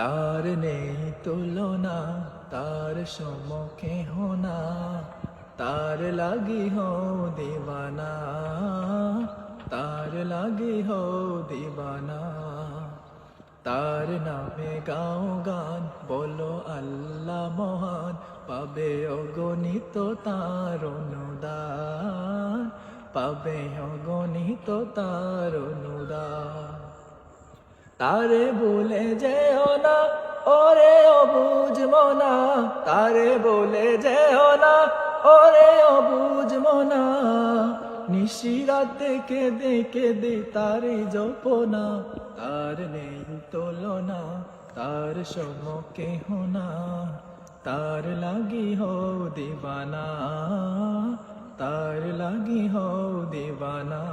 তার নেই তুলনা, তার সমকে হোনা, তার লাগি হো দিবানা, তার লাগি হো দিবানা। তার নামে গাও গান, বলো আল্লাহ মহান, পাবে অগণিত তার অনুদান, পাবে অগণিত তার অনুদান। তারে বলে যেও না, ওরে অবুঝ মনা, তারে বলে যেও না, ওরে অবুঝ মনা, নিশিরাতে কেঁদে কেঁদে তারে জপনা। তার নেই তুলনা, তার সমকে হোনা, তার লাগি হো দিবানা, তার লাগি হো দিবানা।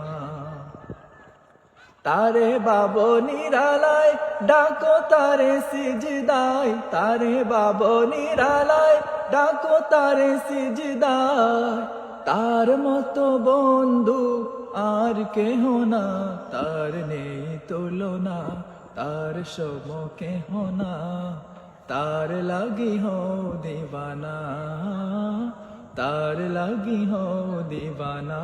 তারে বাবো নিরালায়, ডাকো তারে সিজদায়, তারে বাবো নিরালায়, ডাকো তারে সিজদায়। তার মতো বন্ধু আর কেহ না, তার নেই তুলনা, তার সমকে হোনা, তার লাগি হো দিবানা, তার লাগি হো দিবানা।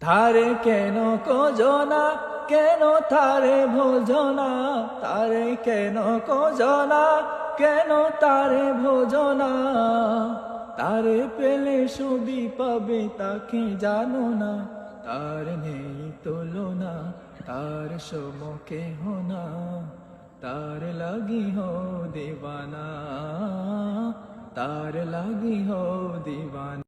তারে কেন কোজনা, কেন তারে ভোজনা, তারে কেন কোজনা, কেন তারে ভোজনা। তারে পেলে সুবি পাবে তাকে জানো না, তার নেই তুলনা, তার সমকে হোনা, তার লাগি হো দিবানা, তার লাগি হো দিবানা।